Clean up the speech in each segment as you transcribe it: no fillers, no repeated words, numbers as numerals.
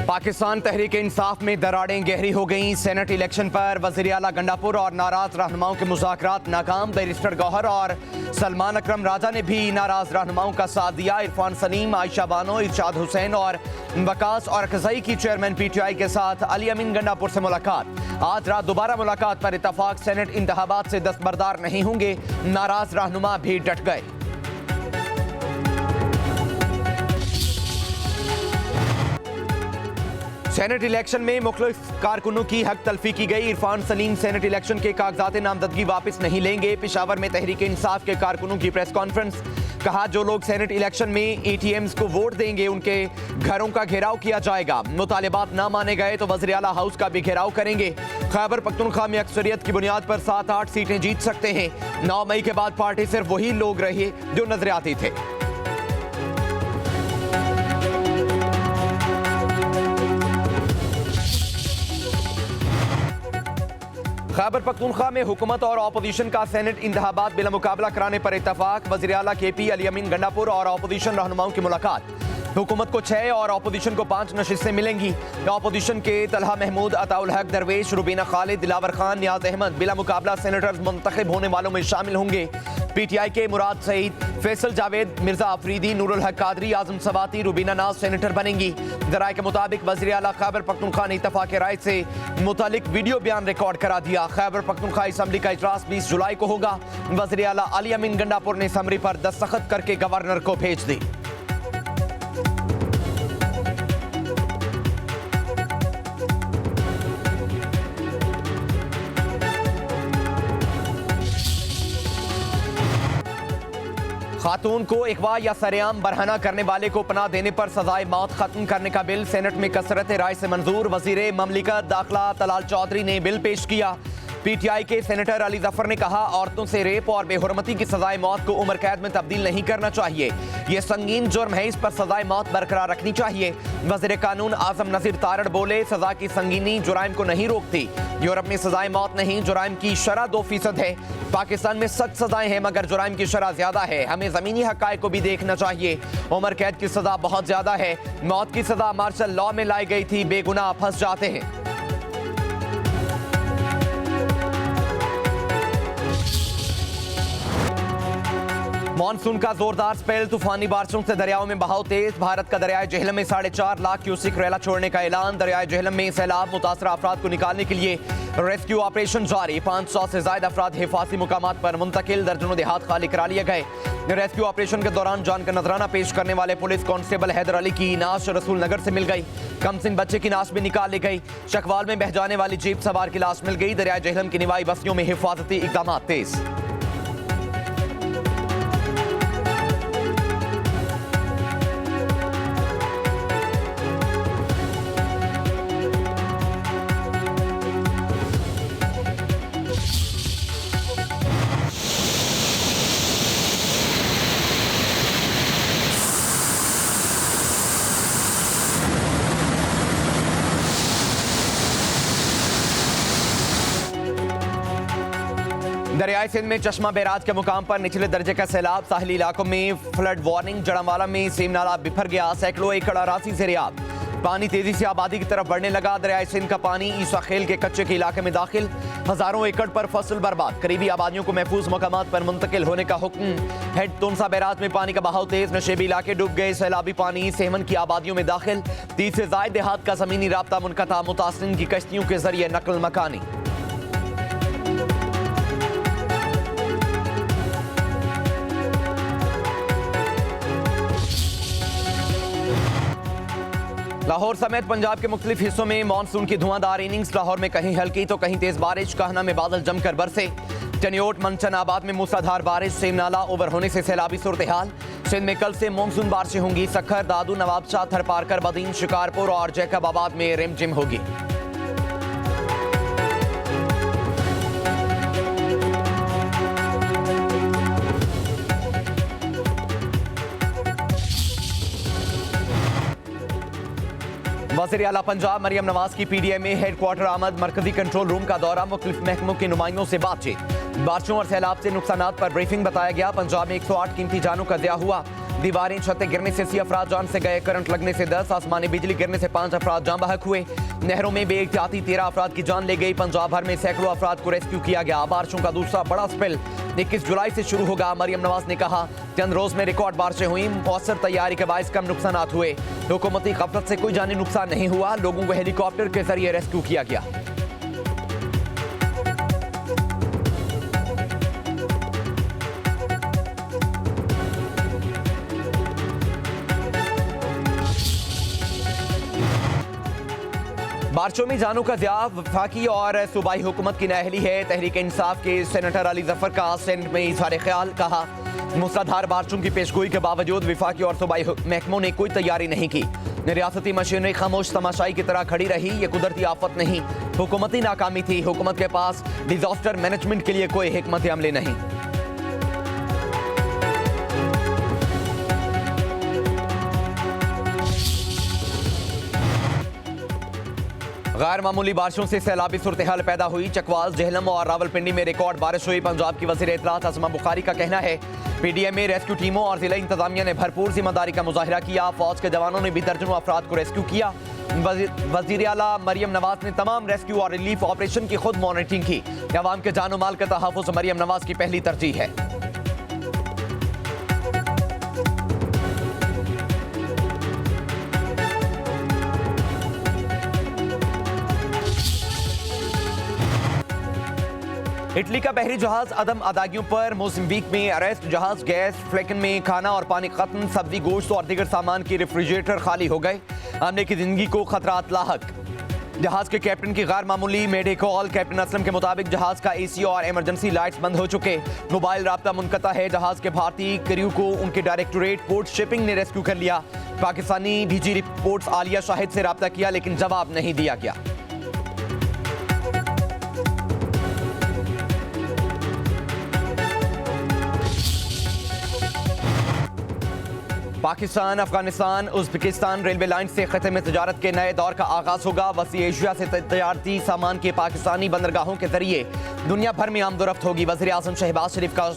पाकिस्तान तहरीक इंसाफ में दरारें गहरी हो गईं। सेनेट इलेक्शन पर वज़ीर आला गंडापुर और नाराज रहनुमाओं के मुज़ाकरात नाकाम। बैरिस्टर गौहर और सलमान अकरम राजा ने भी नाराज रहनुमाओं का साथ दिया। इरफान सलीम, आयशा बानो, इरशाद हुसैन और वकास और अकज़ई की चेयरमैन PTI के साथ अली अमीन गंडापुर से मुलाकात। आज रात दोबारा मुलाकात पर इत्तफाक। सेनेट इंतखाबात से दस्तबरदार नहीं होंगे, नाराज रहनुमा भी डट गए। सेनेट इलेक्शन में मुख्तलिफ कारकुनों की हक तलफी की गई। इरफान सलीम सेनेट इलेक्शन के कागजात नामजदगी वापस नहीं लेंगे। पेशावर में तहरीक इंसाफ के कारकुनों की प्रेस कॉन्फ्रेंस। कहा, जो लोग सेनेट इलेक्शन में ATMs को वोट देंगे उनके घरों का घेराव किया जाएगा। मुतालिबात ना माने गए तो वज़ीर आला हाउस का भी घेराव करेंगे। खैबर पख्तूनख्वा में अक्सरियत की बुनियाद पर 7-8 सीटें जीत सकते हैं। 9 मई के बाद पार्टी सिर्फ वही लोग रहे जो नजरियाती थे। खैबर पख्तूनख्वा में हुकूमत और अपोजिशन का सेनेट इंतखाबात बिला मुकाबला कराने पर इत्तफाक। वज़ीर आला KP अली अमीन गंडापुर और अपोजिशन रहनुमाओं की मुलाकात। हुकूमत को 6 और अपोजिशन को 5 नशिस्तें मिलेंगी। अपोजिशन के तलहा महमूद, अताउल हक दरवेश, रुबीना खालिद, दिलावर खान, नियाज अहमद बिला मुकाबला सेनेटर्स मुंतखब होने वालों में शामिल होंगे। PTI के मुराद सईद, फैसल जावेद, मिर्जा अफरीदी, नूरुल हक कादरी, आजम सवाती, रुबीना नाज सेनेटर बनेंगी। जराये के मुताबिक वज़ीर आला खैबर पख्तूनख्वा ने इत्तफाक राय से मुतालिक वीडियो बयान रिकॉर्ड करा दिया। खैबर पख्तूनख्वा असम्बली का इजलास 20 जुलाई को होगा। वज़ीर आला अली अमीन गंडापुर ने समरी पर दस्तखत करके गवर्नर को भेज दी। खातून को अगवा या सरेआम बरहना करने वाले को पनाह देने पर सजाए मौत खत्म करने का बिल सेनेट में कसरत राय से मंजूर। वजीर ममलिकत दाखिला तलाल चौधरी ने बिल पेश किया। PTI के सेनेटर अली जफर ने कहा, औरतों से रेप और बेहुरमती की सजाए मौत को उम्र कैद में तब्दील नहीं करना चाहिए। ये संगीन जुर्म है, इस पर सजाए मौत बरकरार रखनी चाहिए। वज़ीर कानून आजम नज़ीर तारड़ बोले, सजा की संगीनी जुराइम को नहीं रोकती। यूरोप में सजाए मौत नहीं, जुराइम की शरह 2% है। पाकिस्तान में सख्त सजाएं हैं मगर जुराइम की शरह ज्यादा है। हमें जमीनी हकायक को भी देखना चाहिए। उम्र कैद की सजा बहुत ज्यादा है। मौत की सजा मार्शल लॉ में लाई गई थी, बेगुनाह फंस जाते हैं। मॉनसून का जोरदार स्पेल, तूफानी बारिशों से दरियाओं में बहाव तेज। भारत का दरियाए जेहलम में 4.5 लाख क्यूसिक रेला छोड़ने का ऐलान। दरियाए जेहलम में सैलाब मुतासरा अफराद को निकालने के लिए रेस्क्यू ऑपरेशन जारी। 500 से ज्यादा अफराद हिफाजी मुकामात पर मुंतकिल, दर्जनों देहात खाली करा लिए गए। रेस्क्यू ऑपरेशन के दौरान जान का नजराना पेश करने वाले पुलिस कांस्टेबल हैदर अली की नाश रसूल नगर से मिल गई। कमसिन बच्चे की नाश भी निकाल ली गई। चकवाल में बह जाने वाली जीप सवार की लाश मिल गई। दरियाए जेहलम की निवाई बस्तियों में हिफाजती इकदाम तेज। दरियाई सिंध में चश्मा बैराज के मुकाम पर निचले दर्जे का सैलाब। साहिली इलाकों में फ्लड वार्निंग। जड़ावाला में सेम नाला बिफर गया। सैकड़ों एकड़ अराजी ज़ेरियाब। पानी तेजी से आबादी की तरफ बढ़ने लगा। दरियाई सिंध का पानी ईसा खेल के कच्चे के इलाके में दाखिल। हजारों एकड़ पर फसल बर्बाद। करीबी आबादियों को महफूज मकामात पर मुंतकिल होने का हुक्म। हेड तुनसा बैराज में पानी का बहाव तेज। नशेबी इलाके डूब गए। सैलाबी पानी सेमन की आबादियों में दाखिल। 30 से ज्यादा देहात का जमीनी राब्ता मुनक़ता। मुतासिरीन की कश्तियों के जरिए नकल मकानी। लाहौर समेत पंजाब के मुख्तलिफ हिस्सों में मानसून की धुआंधार इनिंग्स। लाहौर में कहीं हल्की तो कहीं तेज बारिश। कहना में बादल जमकर बरसे। टनियोट मंचनाबाद में मूसलाधार बारिश। सेम नाला ओवर होने से सैलाबी सूरत हाल। सिंध में कल से मानसून बारिशें होंगी। सखर, दादू, नवाबशाह, थरपारकर, बदीन, शिकारपुर और जैकबाबाद में रिमझिम होगी। वज़ीर आला पंजाब मरियम नवाज की PDI में हेडक्वार्टर आमद। मरकजी कंट्रोल रूम का दौरा। मुख्तलिफ महकमों के नुमाइंदों से बातचीत। बारिशों और सैलाब से नुकसानात पर ब्रीफिंग बताया गया। पंजाब में 108 कीमती जानों का ज़िया हुआ। दीवारें छतें गिरने से 80 अफराद जान से गए, करंट लगने से 10, आसमानी बिजली गिरने से 5 अफराद जान बहक हुए। नहरों में बेएहतियाती 13 अफराद की जान ले गई। पंजाब भर में सैकड़ों अफराद को रेस्क्यू किया गया। बारिशों का दूसरा बड़ा स्पेल 21 जुलाई से शुरू होगा। मरियम नवाज ने कहा, चंद रोज में रिकॉर्ड बारिशें हुई, मौसर तैयारी के बायस कम नुकसान हुए। हुकूमती गफलत से कोई जानी नुकसान नहीं हुआ। लोगों को हेलीकॉप्टर के जरिए रेस्क्यू किया गया। बारिशों में जानों का ज़िया वफाकी और सूबाई हुकूमत की नाअहली है। तहरीक इंसाफ के सेनेटर अली जफर का सेनेट में इजहार ख्याल, कहा मूसलाधार बारिशों की पेशगोई के बावजूद वफाकी और सूबाई महकमों ने कोई तैयारी नहीं की। रियासती मशीनरी खामोश तमाशाई की तरह खड़ी रही। ये कुदरती आफत नहीं, हुकूमती नाकामी थी। हुकूमत के पास डिजास्टर मैनेजमेंट के लिए कोई हिकमत अमली नहीं। गैर मामूली बारिशों से सैलाबी सूरत हाल पैदा हुई। चकवाल, जेहलम और रावलपिंडी में रिकॉर्ड बारिश हुई। पंजाब की वज़ीर इत्तलात असमा बुखारी का कहना है, पीडीएम में रेस्क्यू टीमों और जिला इंतजामिया ने भरपूर जिम्मेदारी का मुजाहिरा किया। फौज के जवानों ने भी दर्जनों अफराद को रेस्क्यू किया। वज़ीर आला मरियम नवाज ने तमाम रेस्क्यू और रिलीफ ऑपरेशन की खुद मॉनिटरिंग की। अवाम के जान माल का तहफ़्फ़ुज़ मरियम नवाज की पहली तरजीह है। इटली का बहरी जहाज अदम अदागियों पर मोज़म्बिक में अरेस्ट। जहाज गैस फ्लेकन में खाना और पानी खत्म, सब्जी, गोश्त और दीगर सामान के रेफ्रिजरेटर खाली हो गए। आमने की जिंदगी को खतरात लाहक। जहाज के कैप्टन की गैर मामूली मेडे कॉल। कैप्टन असलम के मुताबिक जहाज का एसी और इमरजेंसी लाइट्स बंद हो चुके। मोबाइल राब्ता मुनक़ता है। जहाज के भारतीय क्रू को उनके डायरेक्टोरेट पोर्ट शिपिंग ने रेस्क्यू कर लिया। पाकिस्तानी डीजी रिपोर्ट्स आलिया शाहिद से राब्ता किया, लेकिन जवाब नहीं दिया गया। Pakistan, Afghanistan, Uzbekistan railway line से खत्े में तजारत के नए दौर का आगाज होगा। वसी एशिया से तजारती सामान के पाकिस्तानी बंदरगाहों के जरिए दुनिया भर में आमदोरफ्त होगी। वज़ीर आज़म शहबाज शरीफ का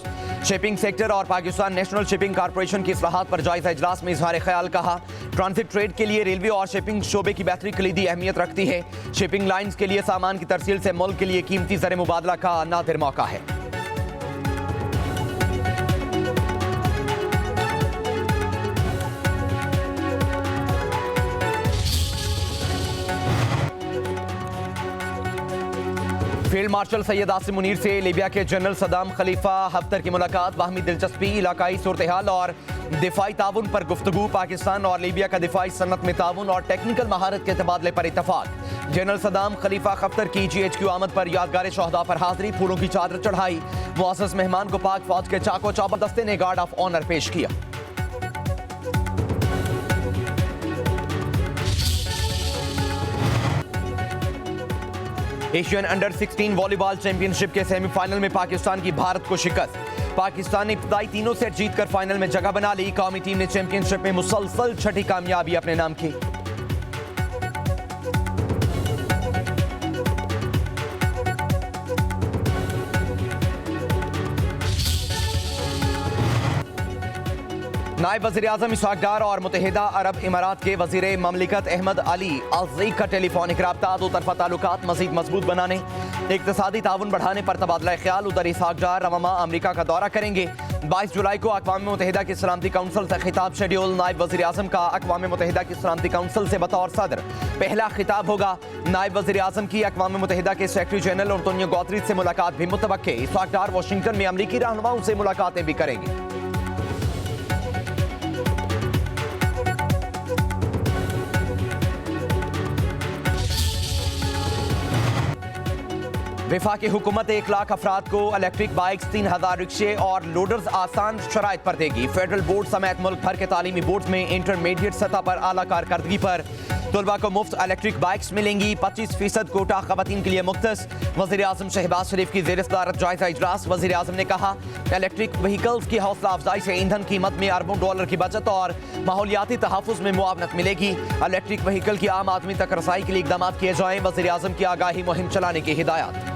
शिपिंग सेक्टर और पाकिस्तान नेशनल शिपिंग कॉरपोरेशन की इस्लाहात पर जायजा इजलास में इजहार ख्याल, कहा ट्रांजिट ट्रेड के लिए रेलवे और शिपिंग शोबे की बेहतरी कलीदी अहमियत रखती है। शिपिंग लाइन्स के लिए सामान की तरसील से मुल्क के लिए कीमती ज़र मुबादला का नादिर मौका है। फील्ड मार्शल सैयद आसिम मुनीर से लीबिया के जनरल सदाम खलीफा हफ्तर की मुलाकात। बाहमी दिलचस्पी, इलाकाई सूरत हाल और दिफाई ताउन पर गुफ्तगू। पाकिस्तान और लीबिया का दिफाई सनत में ताउन और टेक्निकल महारत के तबादले पर इतफाक। जनरल सदाम खलीफा हफ्तर की GHQ आमद पर यादगार शहदा पर हाजिरी, फूलों की चादर चढ़ाई। मुअज़्ज़ज़ मेहमान को पाक फौज के चाको चौबंद दस्ते ने गार्ड ऑफ ऑनर पेश किया। एशियन अंडर 16 वॉलीबॉल चैंपियनशिप के सेमीफाइनल में पाकिस्तान की भारत को शिकस्त। पाकिस्तान ने इब्तदाई तीनों सेट जीतकर फाइनल में जगह बना ली। कौमी टीम ने चैंपियनशिप में मुसलसल छठी कामयाबी अपने नाम की। नायब वज़ीर आज़म इसहाक डार और मुत्तहिदा अरब इमारात के वज़ीर ममलिकत अहमद अली अल-ज़ईक का टेलीफोनिक राब्ता। दो तरफ़ा ताल्लुकात मज़ीद मजबूत बनाने, इक़्तिसादी ताउन बढ़ाने पर तबादला ख्याल। उधर इसहाक डार रवामा अमरीका का दौरा करेंगे। 22 जुलाई को अक़वाम मुत्तहिदा की सलामती काउंसिल से खिताब शेड्यूल। नायब वज़ीर आज़म का अक़वाम मुत्तहिदा की सलामती काउंसिल से बतौर सदर पहला खिताब होगा। नायब वज़ीर आज़म की अक़वाम मुत्तहिदा के सेक्रेटरी जनरल अंटोनियो गुतेरेस से मुलाकात भी मुतवक्के। इसहाक डार वाशिंगटन में अमरीकी रहनुमाओं से मुलाकातें भी करेंगे। वफाकी हुकूमत 1 लाख अफराद को इलेक्ट्रिक बाइक्स, 3000 रिक्शे और लोडर्स आसान शराइत पर देगी। फेडरल बोर्ड समेत मुल्क भर के तालीमी बोर्ड में इंटरमीडिएट सतह पर आला कारकर्दगी पर तलबा को मुफ्त इलेक्ट्रिक बाइक्स मिलेंगी। 25% कोटा खवातीन के लिए मुख्तस। वज़ीर आज़म शहबाज शरीफ की ज़ेर सदारत जायजा इजलास। वज़ीर आज़म ने कहा इलेक्ट्रिक व्हीकल्स की हौसला अफजाई से ईंधन कीमत में अरबों डॉलर की बचत और माहौलियाती तहफ़्फ़ुज़ में मुआवनत मिलेगी। इलेक्ट्रिक व्हीकल की आम आदमी तक रसाई के लिए इक़दाम किए जाएँ। वज़ीर आज़म की आगाही मुहिम चलाने की हिदायत।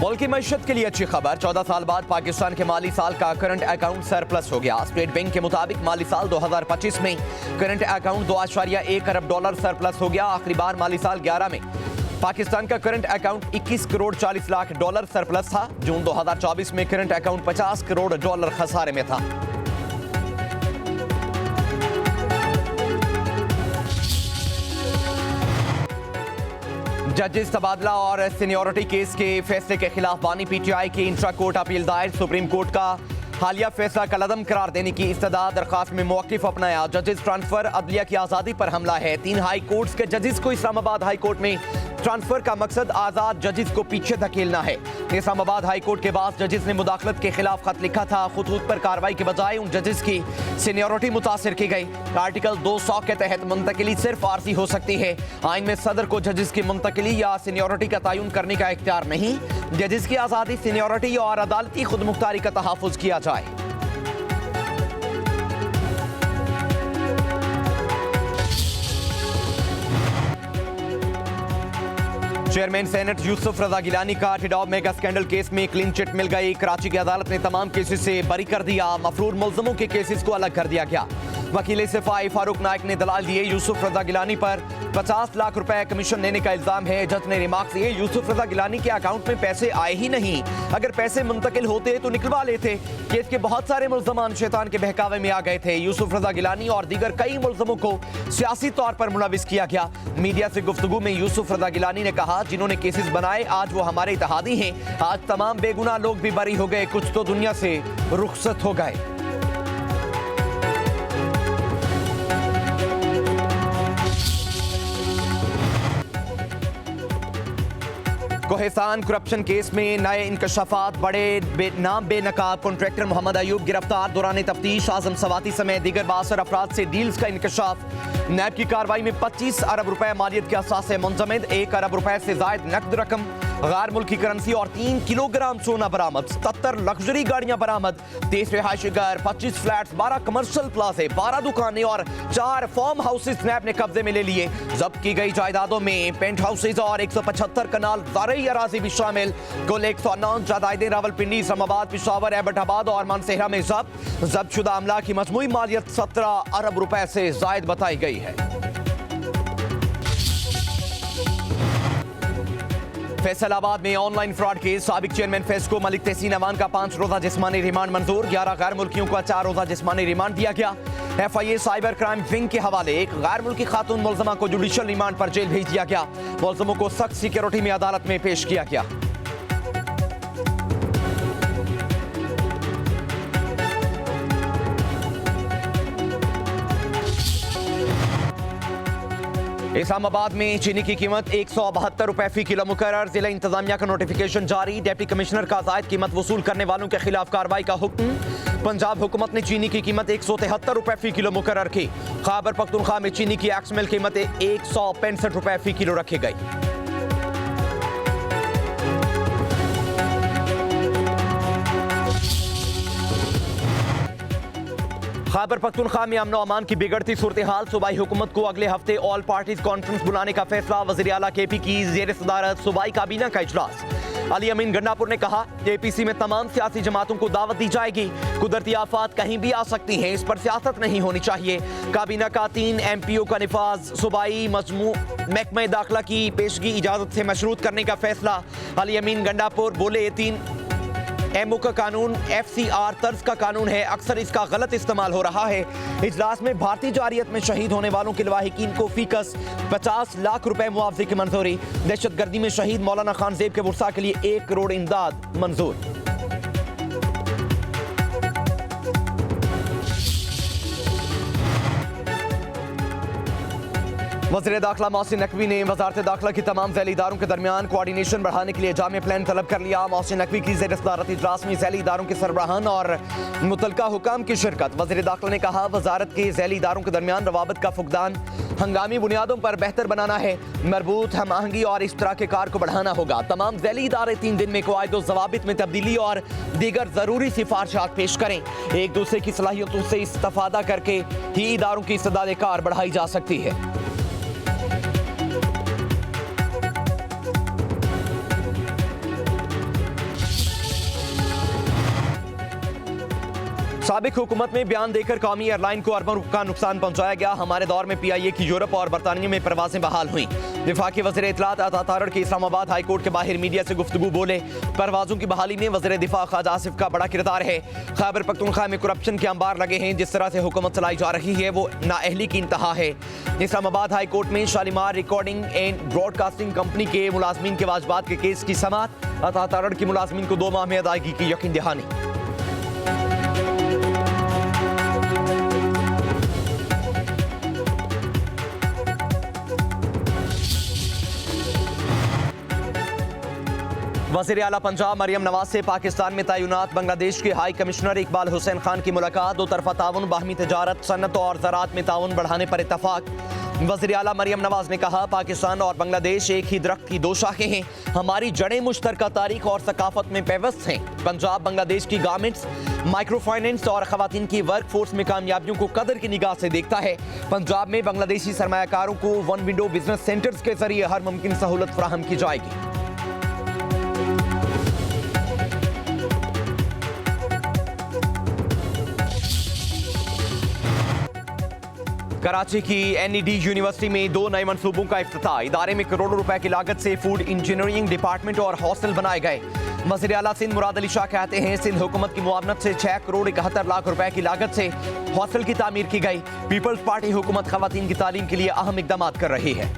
मुल्क की मईशत के लिए अच्छी खबर। 14 साल बाद पाकिस्तान के माली साल का करंट अकाउंट सरप्लस हो गया। स्टेट बैंक के मुताबिक माली साल 2025 में करंट अकाउंट 2.1 अरब डॉलर सरप्लस हो गया। आखिरी बार माली साल 11 में पाकिस्तान का current account 21 crore 40 lakh dollar surplus था। जून 2024 में करंट अकाउंट 50 करोड़ डॉलर खसारे में था। जजेस तबादला और सीनियरिटी केस के फैसले के खिलाफ बानी पीटीआई की इंट्रा कोर्ट अपील दायर। सुप्रीम कोर्ट का हालिया फैसला कलअदम करार देने की इस्तदा। दरखास्त में मौक़िफ़ अपनाया। जजेस ट्रांसफर अदलिया की आज़ादी पर हमला है। 3 हाई कोर्ट्स के जजेस को इस्लामाबाद हाई कोर्ट में ट्रांसफर का मकसद आज़ाद जजेस को पीछे धकेलना है। इस्लामाबाद हाई कोर्ट के बाद जजेस ने मुदाखलत के खिलाफ खत लिखा था। खतूत पर कार्रवाई के बजाय उन जजेस की सीनियरिटी मुतासर की गई। आर्टिकल 200 के तहत मुंतकिली सिर्फ आर्जी हो सकती है। आइन में सदर को जजेस की मुंतकिली या सीनियरिटी का तयन करने का इख्तियार नहीं। जजेस की आज़ादी, सीनियरिटी और अदालती खुद मुख्तारी का तहफ़्फ़ुज़ किया जाए। चेयरमैन सेनेट यूसुफ रजा गिलानी का टिडॉब मेगा स्कैंडल केस में क्लीन चिट मिल गई। कराची की अदालत ने तमाम केसेस से बरी कर दिया। मफरूर मुल्ज़िमों के केसेस को अलग कर दिया गया। वकील सिफाई फारूक नाइक ने दलाल दिए। यूसुफ रजा गिलानी पर 50 लाख रुपए कमीशन लेने का इल्जाम है। जज ने रिमार्क दिए, यूसुफ रजा गिलानी के अकाउंट में पैसे आए ही नहीं। अगर पैसे मुंतकिल होते तो निकलवा लेते। केस के बहुत सारे मुल्ज़मान शैतान के बहकावे में आ गए थे। यूसुफ रजा गिलानी और दीगर कई मुल्ज़िमों को सियासी तौर पर मुलविस किया गया। मीडिया से गुफ्तगू में यूसुफ रजा गिलानी ने कहा, जिन्होंने केसेस बनाए आज वो हमारे इत्तेहादी हैं। आज तमाम बेगुनाह लोग भी बरी हो गए, कुछ तो दुनिया से रुखसत हो गए। कोहेसान करप्शन केस में नए इंकशाफात। बड़े नाम बेनकाब कॉन्ट्रैक्टर मोहम्मद अयूब गिरफ्तार। दौरान तफ्तीश आजम सवाती समेत दीगर 52 अफराद से डील्स का इंकशाफ। नैब की कार्रवाई में 25 अरब रुपए मालियत के असासे मुंजमद। 1 अरब रुपए से जायद नकद रकम, गैर मुल्की करेंसी और 3 किलोग्राम सोना बरामद। 77 लग्जरी गाड़ियां बरामद। 30 रिहायशी घर, 25 फ्लैट्स, 12 कमर्शियल प्लाजे, 12 दुकानें और 4 फार्म हाउसेज नैब ने कब्जे में ले लिए। जब्त की गई जायदादों में पेंट हाउसेज और 175 कनाल ज़राई अराजी भी शामिल। कुल 109 जायदादें रावलपिंडी, इस्लामाबाद, पेशावर, एबटाबाद और मानसेहरा में जब्त शुदा अमला की मजमूई मालियत 17 अरब रुपए से जायद बताई गई है। फैसलाबाद में ऑनलाइन फ्रॉड केस। साबिक चेयरमैन फेस्को मलिक तहसीन अवान का 5 रोजा जिस्मानी रिमांड मंजूर। 11 गैर मुल्कियों का 4 रोजा जिस्मानी रिमांड दिया गया। FIA साइबर क्राइम विंग के हवाले एक गैर मुल्की खातून मुल्ज़िमा को जुडिशल रिमांड पर जेल भेज दिया गया। मुल्ज़िमों को सख्त सिक्योरिटी में अदालत में पेश किया गया। इस्लामाबाद में चीनी की कीमत 172 रुपए फी किलो मुकर्रर। जिला इंतजामिया का नोटिफिकेशन जारी। डिप्टी कमिश्नर का जायद कीमत वसूल करने वालों के खिलाफ कार्रवाई का हुक्म। पंजाब हुकूमत ने चीनी की कीमत 173 रुपए फी किलो मुकर्रर की। खैबर पख्तूनख्वा में चीनी की एक्समिल कीमत 165 रुपए फी किलो रखी गई। खैबर पख्तूनख्वा में अमन अमान की बिगड़ती सूरत हाल। सूबाई हुकूमत को अगले हफ्ते ऑल पार्टीज कॉन्फ्रेंस बुलाने का फैसला। वज़ीर आला KP की ज़ेर सदारत सूबाई काबीना का इजलास। अली अमीन गंडापुर ने कहा, APC में तमाम सियासी जमातों को दावत दी जाएगी। कुदरती आफात कहीं भी आ सकती हैं, इस पर सियासत नहीं होनी चाहिए। काबीना का 3 MPO का निफाज। सूबाई महकमा दाखिला की पेशगी इजाजत से मशरूत करने का फैसला। अली अमीन गंडापुर बोले, 3 MO का कानून FCR तर्ज का कानून है, अक्सर इसका गलत इस्तेमाल हो रहा है। इजलास में भारतीय जारियत में शहीद होने वालों के लवाहिकीन को फीकस 50 लाख रुपए मुआवजे की मंजूरी। दहशत गर्दी में शहीद मौलाना खान ज़ेब के वर्सा के लिए 1 करोड़ इमदाद मंजूर। वज़ीर दाखिला मोहसिन नकवी ने वजारत दाखिला की तमाम ज़ैली इदारों के दरमियान कोऑर्डिनेशन बढ़ाने के लिए जामे प्लान तलब कर लिया। मोहसिन नकवी की ज़ेर सदारत इजलास में ज़ैली इदारों के सरबराहान और मुतलका हुकाम की शिरकत। वज़ीर दाखिला ने कहा, वजारत के ज़ैली इदारों के दरमियान रवाबत का फुकदान हंगामी बुनियादों पर बेहतर बनाना है। मरबूत हम आहंगी और इश्तराक कार को बढ़ाना होगा। तमाम ज़ैली इदारे 3 दिन में कवायद व ज़वाबित में तब्दीली और दीगर ज़रूरी सिफारिशात पेश करें। एक दूसरे की सलाहियतों से इस्तिफादा करके ही इदारों की इस्तेदाद कार बढ़ाई जा सकती है। साबिक हुकूमत में बयान देकर कौमी एयरलाइन को अरबों का नुकसान पहुंचाया गया। हमारे दौर में PIA की यूरोप और बरतानिया में परवाजें बहाल हुई। वफाकी वज़ीर इत्तलात अता तारड़ के इस्लामाबाद हाई कोर्ट के बाहर मीडिया से गुफ्तगू बोले। परवाजों की बहाली में वज़ीर दिफा ख्वाजा आसिफ का बड़ा किरदार है। खैबर पख्तूनख्वा में करप्शन के अंबार लगे हैं। जिस तरह से हुकूमत चलाई जा रही है वो नाअहली की इंतहा है। इस्लामाबाद हाई कोर्ट में Shalimar recording and broadcasting company के मुलाजमीन के वाजबात के केस की समाअत। अता तारड़ की मुलाजमीन को 2 माह में अदायगी की यकीन दहानी। वज़ीर आला पंजाब मरियम नवाज से पाकिस्तान में तैनात बांग्लादेश के हाई कमिश्नर इकबाल हुसैन खान की मुलाकात। 2 तरफा ताउन, बाहमी तजारत, सन्नत और ज़राअत में ताउन बढ़ाने पर इत्तफाक। वज़ीर आला मरियम नवाज ने कहा, पाकिस्तान और बांग्लादेश एक ही दरख्त की 2 शाखें हैं। हमारी जड़ें मुश्तरका तारीख और सकाफत में पेवस्त हैं। पंजाब बांग्लादेश की गारमेंट्स, माइक्रो फाइनेंस और खवातीन की वर्क फोर्स में कामयाबियों को कदर की निगाह से देखता है। पंजाब में बांग्लादेशी सरमायाकारों को 1 विंडो बिजनेस सेंटर्स के जरिए हर मुमकिन सहूलत फराहम की जाएगी। कराची की NED यूनिवर्सिटी में 2 नए मंसूबों का इफ्तिताह। इदारे में करोड़ों रुपए की लागत से फूड इंजीनियरिंग डिपार्टमेंट और हॉस्टल बनाए गए। वज़ीर आला सिंध मुराद अली शाह कहते हैं, सिंध हुकूमत की मुआवनत से 6 करोड़ 71 लाख रुपए की लागत से हॉस्टल की तामीर की गई। पीपल्स पार्टी हुकूमत खवातीन की तालीम के लिए अहम इकदाम कर रही है।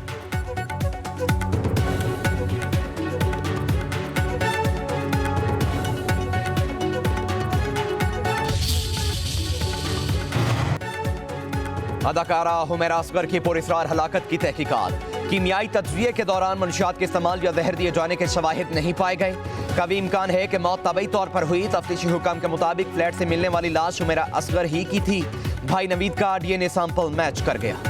अदाकारा हुमैरा असगर की पुरस्रार हलाकत की तहकीकात। कीमियाई तजज़िये के दौरान मंशियात के इस्तेमाल या जहर दिए जाने के शवाहिद नहीं पाए गए। कभी इम्कान है कि मौत तबई तौर पर हुई। तफ्तीशी हुकाम के मुताबिक फ्लैट से मिलने वाली लाश हुमैरा असगर ही की थी। भाई नवीद का DNA सैंपल मैच कर गया।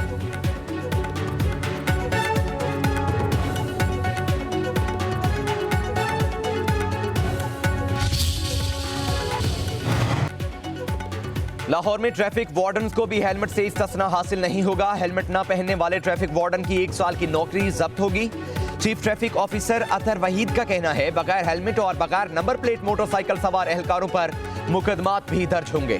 लाहौर में ट्रैफिक वार्डन को भी हेलमेट से इस्तिस्ना हासिल नहीं होगा। हेलमेट न पहनने वाले ट्रैफिक वार्डन की 1 साल की नौकरी जब्त होगी। चीफ ट्रैफिक ऑफिसर अतर वहीद का कहना है, बगैर हेलमेट और बगैर नंबर प्लेट मोटरसाइकिल सवार एहलकारों पर मुकदमात भी दर्ज होंगे।